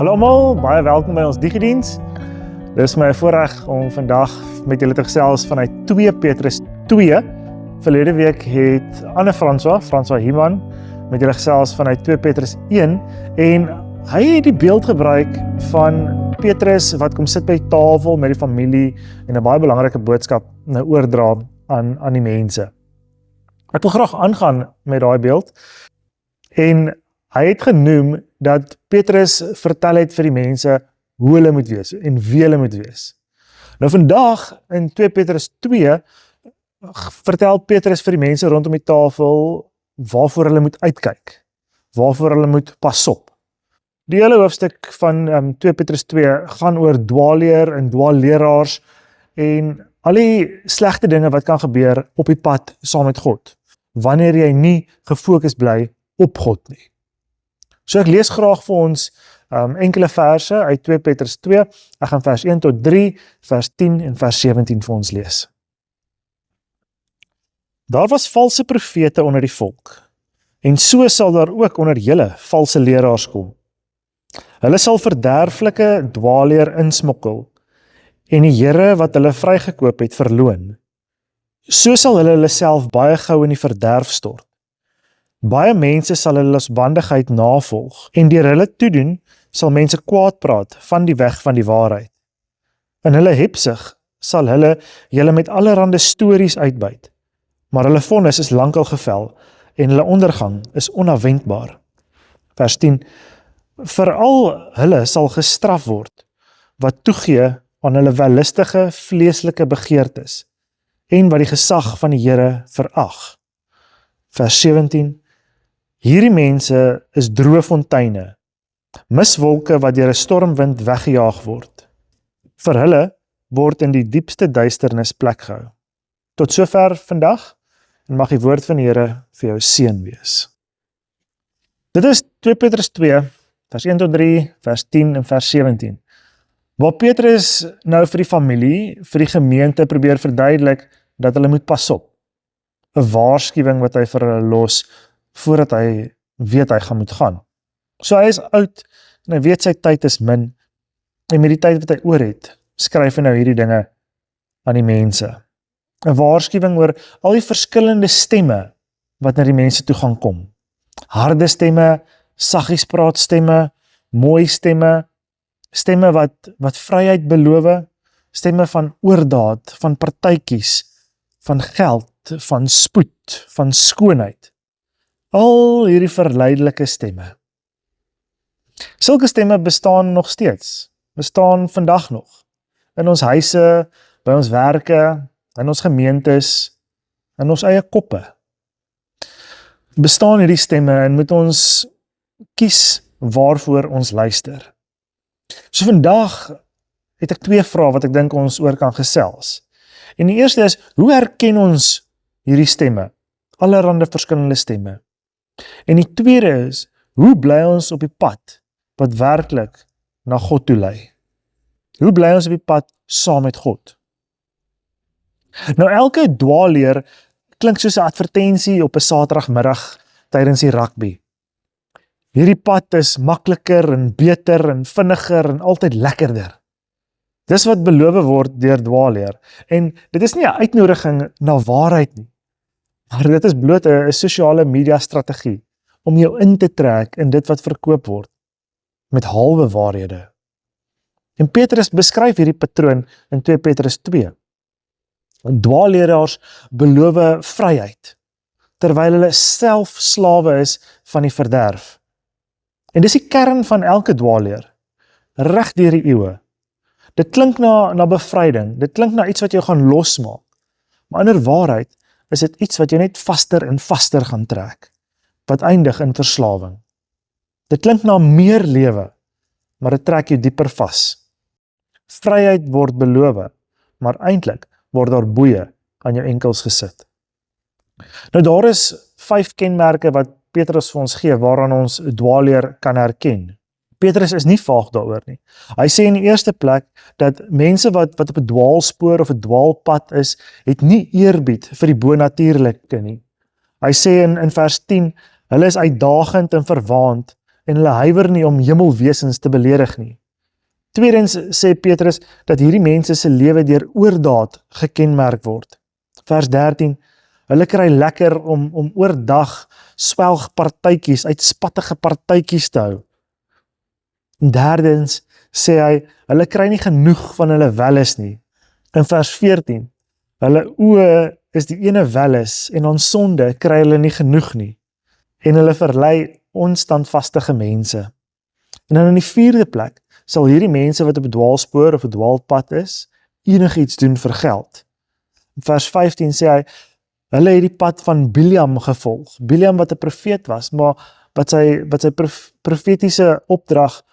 Hallo almal, baie welkom by ons Digidiens. Dis my voorreg om vandag met julle te gesels vanuit 2 Petrus 2. Verlede week het François Himan, met julle gesels vanuit 2 Petrus 1 en hy het die beeld gebruik van Petrus wat kom sit by die tafel met die familie en 'n baie belangrike boodskap nou oordra aan die mense. Ek wil graag aangaan met daai beeld en hy het genoem dat Petrus vertel het vir die mense hoe hulle moet wees en wie hulle moet wees. Nou vandag in 2 Petrus 2 vertel Petrus vir die mense rondom die tafel waarvoor hulle moet uitkyk, waarvoor hulle moet pas op. Die hele hoofstuk van 2 Petrus 2 gaan oor dwaalleer en dwaalleraars en al die slegte dinge wat kan gebeur op die pad saam met God, wanneer jy nie gefokus bly op God nie. So ek lees graag vir ons enkele verse uit 2 Petrus 2. Ek gaan vers 1 tot 3, vers 10 en vers 17 vir ons lees. Daar was valse profete onder die volk, en so sal daar ook onder julle valse leraars kom. Hulle sal verderflike dwaalleer insmokkel, en die Here wat hulle vrygekoop het verloon. So sal hulle self baie gou in die verderf stort. Baie mense sal hulle losbandigheid navolg, en deur hulle toedoen sal mense kwaad praat van die weg van die waarheid. In hulle hebsug sal hulle julle met allerhande stories uitbuit, maar hulle vonnis is lankal gevel, en hulle ondergang is onafwendbaar. Vers 10, Veral hulle sal gestraf word, wat toegee aan hulle wellustige vleeslike begeertes, en wat die gesag van die Here verag. Vers 17, Hierdie mense is droë fonteine, miswolke wat deur 'n stormwind weggejaag word. Vir hulle word in die diepste duisternis plek gehou. Tot sover vandag, en mag die woord van die Here vir jou seën wees. Dit is 2 Petrus 2, vers 1 tot 3, vers 10 en vers 17. Waar Petrus nou vir die familie, vir die gemeente probeer verduidelik dat hulle moet pas op. 'n waarskuwing wat hy vir hulle los, voordat hy weet hy gaan moet gaan. So hy is oud, en hy weet sy tyd is min, en met die tyd wat hy oor het, skryf hy nou hierdie dinge aan die mense. 'n waarskuwing oor al die verskillende stemme, wat na die mense toe gaan kom. Harde stemme, saggies praat stemme, mooi stemme, stemme wat vryheid beloof, stemme van oordaad, van partytjies, van geld, van spoed, van skoonheid. Al hierdie verleidelike stemme. Sulke stemme bestaan nog steeds, bestaan vandag nog, in ons huise, by ons werke, in ons gemeentes, in ons eie koppe. Bestaan hierdie stemme en moet ons kies waarvoor ons luister. So vandag het ek 2 vrae wat ek dink ons oor kan gesels. En die eerste is, hoe herken ons hierdie stemme? Allerhande verskillende stemme. En die tweede is, hoe bly ons op die pad wat werklik na God toe lei? Hoe bly ons op die pad saam met God? Nou elke dwaalleer klink soos 'n advertensie op 'n Saterdagmiddag tydens die rugby. Hierdie pad is makliker en beter en vinniger en altyd lekkerder. Dis wat beloof word deur dwaalleer. En dit is nie 'n uitnodiging na waarheid nie, maar dit is bloot 'n sosiale media strategie om jou in te trek in dit wat verkoop word met halwe waarhede. En Petrus beskryf hierdie patroon in 2 Petrus 2. Dwaalleraars beloof vryheid, terwyl hulle self slawe is van die verderf. En dis die kern van elke dwaalleer, reg deur die eeue. Dit klink na bevryding, dit klink na iets wat jou gaan losmaak, maar in waarheid is dit iets wat jou net vaster en vaster gaan trek, wat eindig in verslawing. Dit klink na meer lewe, maar dit trek jou dieper vas. Vryheid word beloof, maar eintlik word daar boeye aan jou enkels gesit. Nou daar is 5 kenmerke wat Petrus vir ons gee, waaraan ons dwaalleer kan herken. Petrus is nie vaag daaroor nie. Hy sê in die eerste plek, dat mense wat op 'n dwaalspoor of 'n dwaalpad is, het nie eerbied vir die bonatuurlike nie. Hy sê in vers 10, hulle is uitdagend en verwaand, en hulle huiwer nie om hemelwesens te beledig nie. Tweedens sê Petrus dat hierdie mense se lewe deur oordaad gekenmerk word. Vers 13, hulle kry lekker om oordag swelgpartytjies, uitspattige partytjies te hou. En derdens sê hy, hulle kry nie genoeg van hulle welles nie. In vers 14, hulle oë is die ene welles en aan sonde kry hulle nie genoeg nie. En hulle verlei onstandvastige mense. En dan in die vierde plek sal hierdie mense wat op 'n dwaalspoor of 'n dwaalpad is, enigiets doen vir geld. In vers 15 sê hy, hulle het die pad van Bileam gevolg. Bileam wat 'n profeet was, maar wat sy profetiese opdrag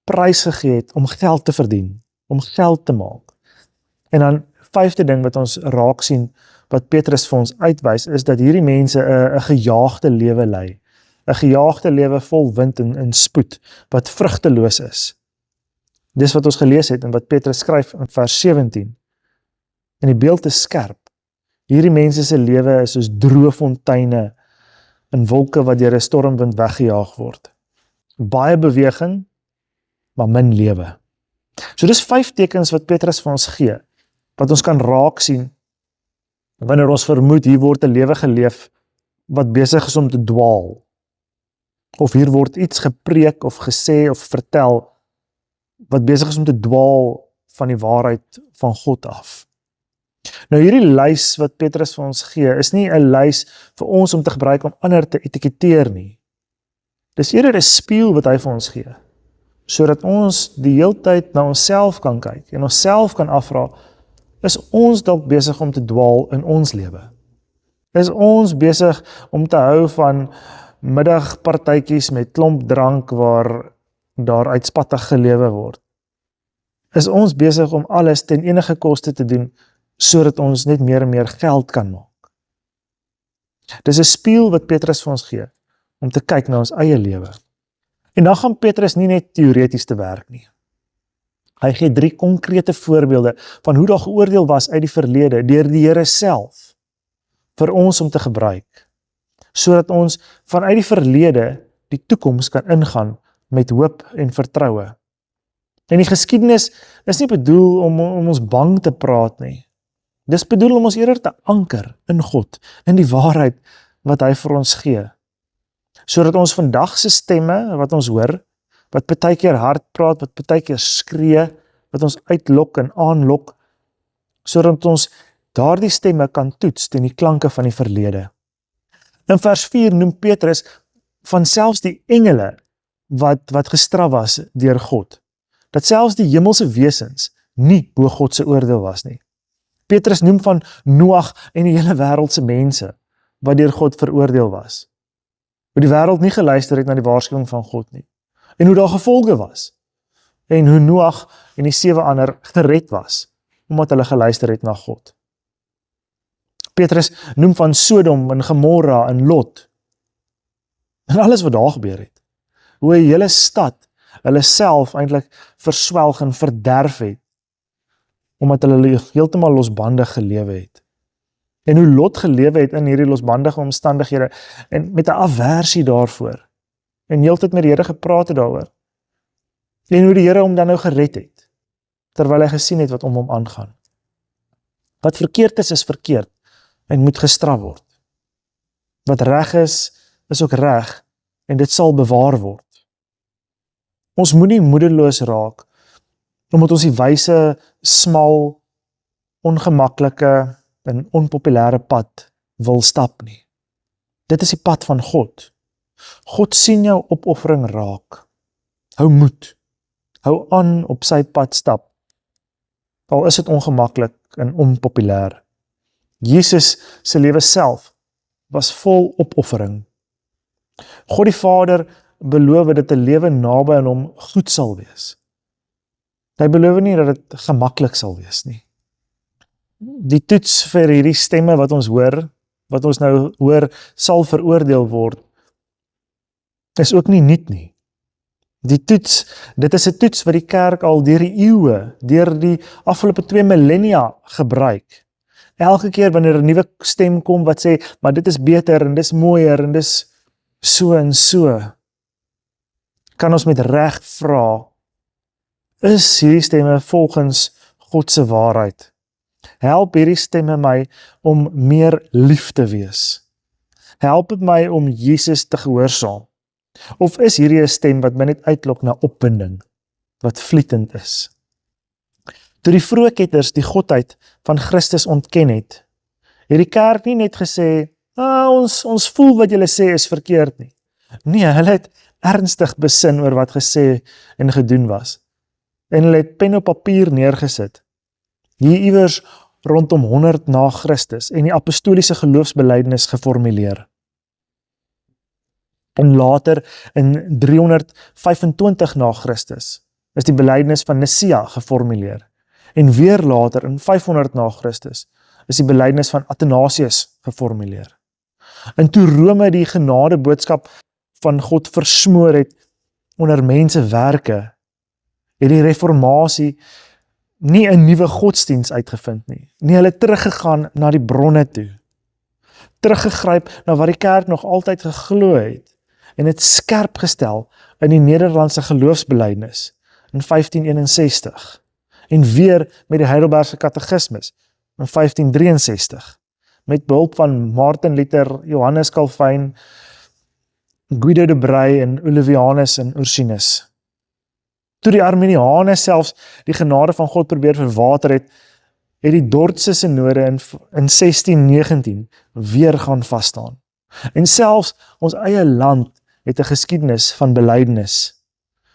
prysgegee het om geld te verdien, om geld te maak. En dan vyfde ding wat ons raak sien, wat Petrus vir ons uitwys, is dat hierdie mense 'n gejaagde lewe lei. 'n Gejaagde lewe vol wind en spoed, wat vrugteloos is. Dis wat ons gelees het en wat Petrus skryf in vers 17. En die beeld is skerp. Hierdie mense se lewe is soos droë fonteine in wolke wat deur 'n stormwind weggejaag word. Baie beweging, maar min lewe. So dis 5 tekens wat Petrus vir ons gee, wat ons kan raak sien, wanneer ons vermoed hier word 'n lewe geleef, wat besig is om te dwaal. Of hier word iets gepreek of gesê of vertel, wat besig is om te dwaal van die waarheid van God af. Nou hierdie lys wat Petrus vir ons gee, is nie 'n lys vir ons om te gebruik om ander te etiketeer nie. Dis eerder 'n spieël wat hy vir ons gee, sodat ons die heeltyd na onsself kan kyk en onsself kan afvra, is ons dalk besig om te dwaal in ons lewe? Is ons besig om te hou van middagpartytjies met klomp drank waar daar uitspattig gelewe word? Is ons besig om alles ten enige koste te doen, sodat ons net meer en meer geld kan maak? Dis 'n spieël wat Petrus vir ons gee, om te kyk na ons eie lewe. En dan gaan Petrus nie net teoreties te werk nie. Hy gee 3 konkrete voorbeelde van hoe daar geoordeel was uit die verlede, deur die Here self, vir ons om te gebruik, sodat ons vanuit die verlede die toekoms kan ingaan met hoop en vertroue. En die geskiedenis is nie bedoel om ons bang te praat nie. Dis bedoel om ons eerder te anker in God, in die waarheid wat hy vir ons gee. Sodat ons vandag se stemme wat ons hoor, wat partykeer hard praat, wat partykeer skree, wat ons uitlok en aanlok, sodat ons daardie stemme kan toets teen die klanke van die verlede. In vers 4 noem Petrus van selfs die engele wat gestraf was deur God. Dat selfs die hemelse wesens nie bo God se oordeel was nie. Petrus noem van Noag en die hele wêreld se mense wat deur God veroordeel was. Hoe die wêreld nie geluister het na die waarskuwing van God nie. En hoe daar gevolge was. En hoe Noag en die 7 ander gered was, omdat hulle geluister het na God. Petrus noem van Sodom en Gomorra en Lot. En alles wat daar gebeur het. Hoe 'n hele stad hulle self eintlik verswelg en verderf het, omdat hulle heeltemal losbandig gelewe het. En hoe Lot gelewe het in hierdie losbandige omstandighede, en met 'n aversie daarvoor, en heeltyd met die Here gepraat het daaroor. En hoe die Here hom dan nou gered het, terwyl hy gesien het wat om hom aangaan. Wat verkeerd is verkeerd, en moet gestraf word. Wat reg is ook reg, en dit sal bewaar word. Ons moet nie moedeloos raak, omdat ons die wyse, smal, ongemaklike en onpopulêre pad wil stap nie. Dit is die pad van God. God sien jou opoffering raak. Hou moed. Hou aan op sy pad stap. Al is dit ongemaklik en onpopulêr. Jesus se lewe self was vol opoffering. God die Vader beloof dat 'n lewe naby aan hom goed sal wees. Hy beloof nie dat dit gemaklik sal wees nie. Die toets vir hierdie stemme wat ons nou hoor, sal veroordeel word, is ook nie nuut nie. Dit is 'n toets wat die kerk al deur die eeue, deur die afgelope 2 millennia gebruik. Elke keer wanneer 'n nuwe stem kom wat sê, maar dit is beter en dis mooier en dis so en so. kan ons met reg vra, is hierdie stemme volgens God se waarheid? Help hierdie stemme my om meer lief te wees? Help dit my om Jesus te gehoorsaam? Of is hierdie 'n stem wat my net uitlok na opwinding, wat vlietend is? Toe die vroeë ketters die godheid van Christus ontken het die kerk nie net gesê, ons voel wat julle sê is verkeerd nie. Nee, hulle het ernstig besin oor wat gesê en gedoen was. En hulle het pen op papier neergesit. Hier iewers rondom 100 na Christus en die apostoliese geloofsbelijdenis geformuleer. En later in 325 na Christus is die belijdenis van Nicea geformuleer. En weer later in 500 na Christus is die belijdenis van Athanasius geformuleer. En toe Rome die genade boodskap van God versmoor het onder mense werke, het die reformatie nie 'n nuwe godsdiens uitgevind nie. Nie, hulle het teruggegaan na die bronne toe. Teruggegryp na wat die kerk nog altyd geglo het en het skerp gestel in die Nederlandse geloofsbelijdenis in 1561 en weer met die Heidelbergse katekismus in 1563 met behulp van Martin Luther, Johannes Calvijn, Guido de Brey en Olevianus en Ursinus. Toe die Arminiane selfs die genade van God probeer verwater het die Dordtse synode in 1619 weer gaan vasstaan. En selfs ons eie land het 'n geskiedenis van belydenis.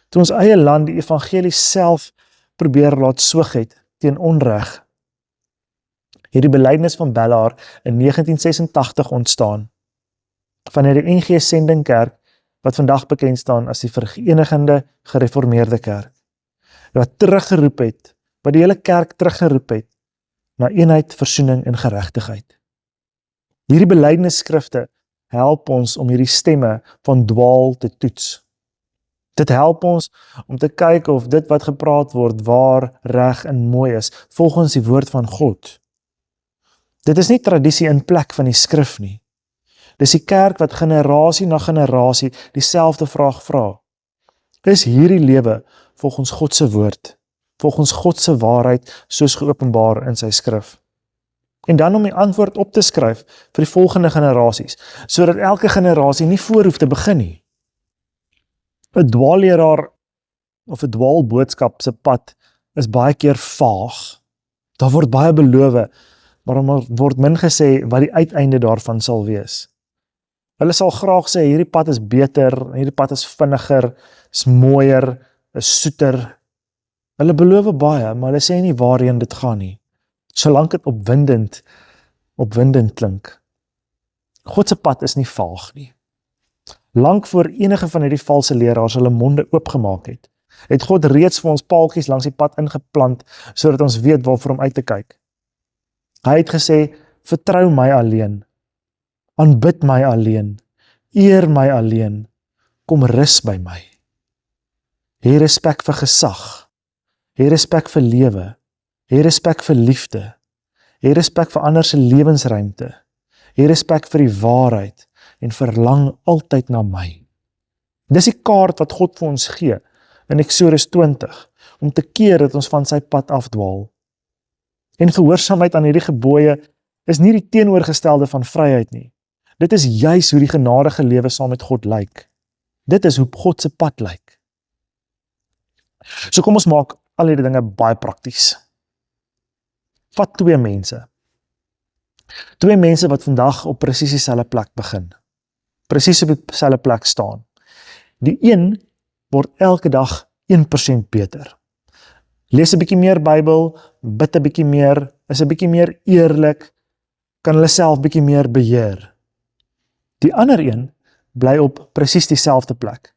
Toe ons eie land die evangelie self probeer laat soeg het teen onreg, het die belydenis van Bellaar in 1986 ontstaan, vanuit die NG Sendingkerk, wat vandag bekend staan as die Verenigende Gereformeerde Kerk, wat teruggeroep het, wat die hele kerk teruggeroep het, na eenheid, versoening en geregtigheid. Hierdie belydenisskrifte help ons om hierdie stemme van dwaal te toets. Dit help ons om te kyk of dit wat gepraat word waar, reg en mooi is, volgens die woord van God. Dit is nie tradisie in plek van die skrif nie. Dis die kerk wat generasie na generasie dieselfde vraag vra. Is hierdie lewe volgens God se woord, volgens God se waarheid soos geopenbaar in sy skrif? En dan om die antwoord op te skryf vir die volgende generasies, sodat elke generasie nie voor hoef te begin nie. 'n Dwaalleraar of 'n dwaalboodskap se pad is baie keer vaag. Daar word baie beloof, maar dan word min gesê wat die uiteinde daarvan sal wees. Hulle sal graag sê, hierdie pad is beter, hierdie pad is vinniger, is mooier, is soeter. Hulle beloof baie, maar hulle sê nie waarheen dit gaan nie. Solank dit opwindend klink. God se pad is nie vaag nie. Lank voor enige van hierdie valse leraars hulle monde oopgemaak het God reeds vir ons paaltjies langs die pad ingeplant, sodat ons weet waarvoor om uit te kyk. Hy het gesê, vertrou my alleen, aanbid my alleen, eer my alleen, kom rus by my. Hê respek vir gesag, hê respek vir lewe, hê respek vir liefde, hê respek vir ander se lewensruimte, hê respek vir die waarheid en verlang altyd na my. Dis die kaart wat God vir ons gee in Eksodus 20, om te keer dat ons van sy pad afdwaal. En gehoorsaamheid aan hierdie gebooie is nie die teenoorgestelde van vryheid nie. Dit is juis hoe die genadige lewe saam met God lyk. Dit is hoe God se pad lyk. So kom ons maak al hierdie dinge baie prakties. Vat twee mense. Twee mense wat vandag op presies dieselfde plek begin. Presies op dieselfde plek staan. Die een word elke dag 1% beter. Lees 'n bietjie meer Bybel, bid 'n bietjie meer, is 'n bietjie meer eerlik, kan hulle self bietjie meer beheer. Die ander een bly op presies dieselfde plek.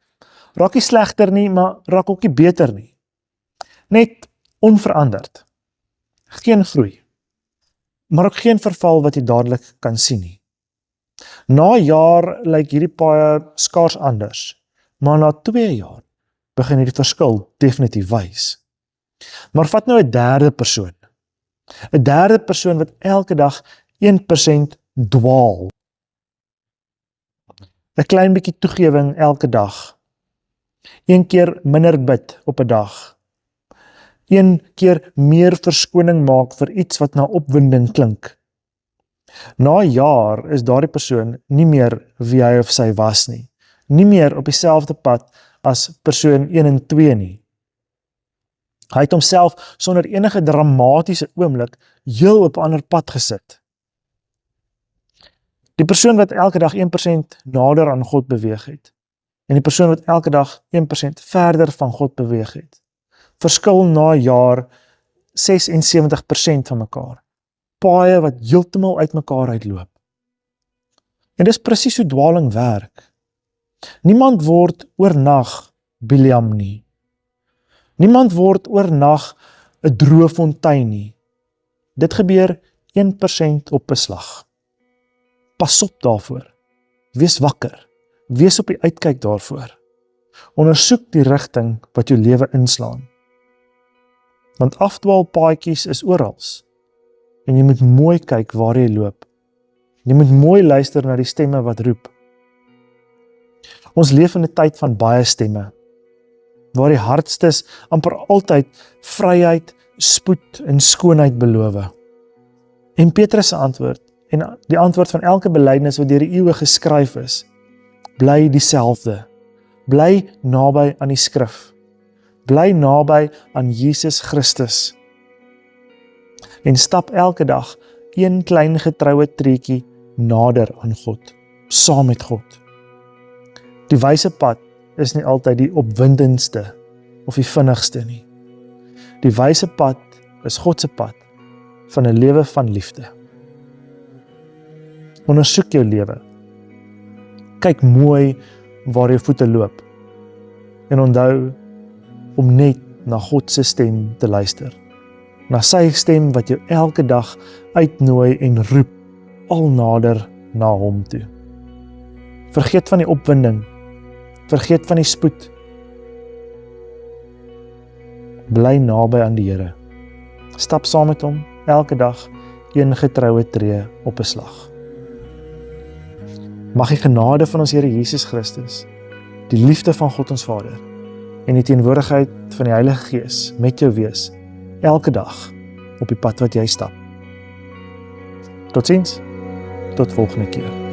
Raak nie slegter nie, maar raak ook nie beter nie. Net onveranderd. Geen groei. Maar ook geen verval wat jy dadelik kan sien nie. Na jaar lyk hierdie paai skaars anders, maar na 2 jaar begin hierdie verskil definitief wys. Maar vat nou 'n derde persoon. 'n derde persoon wat elke dag 1% dwaal. 'n klein bietjie toegewing elke dag. Een keer minder bid op 'n dag. Een keer meer verskoning maak vir iets wat na opwinding klink. Na 'n jaar is daardie persoon nie meer wie hy of sy was nie. Nie meer op dieselfde pad as persoon 1 en 2 nie. Hy het homself sonder enige dramatiese oomblik heel op 'n ander pad gesit. Die persoon wat elke dag 1% nader aan God beweeg het, en die persoon wat elke dag 1% verder van God beweeg het, verskil na 'n jaar 76% van mekaar. Paaie wat heeltemal uit mekaar uitloop. En dis presies hoe dwaling werk. Niemand word oornag Biljam nie. Niemand word oornag 'n droë fontein nie. Dit gebeur 1% op 'n slag. Pas op daarvoor. Wees wakker. Wees op die uitkyk daarvoor. Ondersoek die rigting wat jou lewe inslaan. Want afdwaalpaadjies is oral. En jy moet mooi kyk waar jy loop. Jy moet mooi luister na die stemme wat roep. Ons leef in 'n tyd van baie stemme, waar die hardstes amper altyd vryheid, spoed en skoonheid beloof. En Petrus se antwoord, en die antwoord van elke belydenis wat deur die eeue geskryf is, bly dieselfde. Bly naby aan die skrif. Bly naby aan Jesus Christus. En stap elke dag een klein getroue treetjie nader aan God, saam met God. Die wyse pad is nie altyd die opwindendste of die vinnigste nie. Die wyse pad is God se pad van 'n lewe van liefde. Ondersoek jou lewe. Kyk mooi waar jou voete loop. En onthou om net na God se stem te luister. Na sy stem wat jou elke dag uitnooi en roep al nader na hom toe. Vergeet van die opwinding. Vergeet van die spoed. Bly naby aan die Here. Stap saam met hom elke dag een getroue tree op 'n slag. Mag die genade van ons Here Jesus Christus, die liefde van God ons Vader en die teenwoordigheid van die Heilige Gees met jou wees elke dag op die pad wat jy stap. Totsiens, tot volgende keer.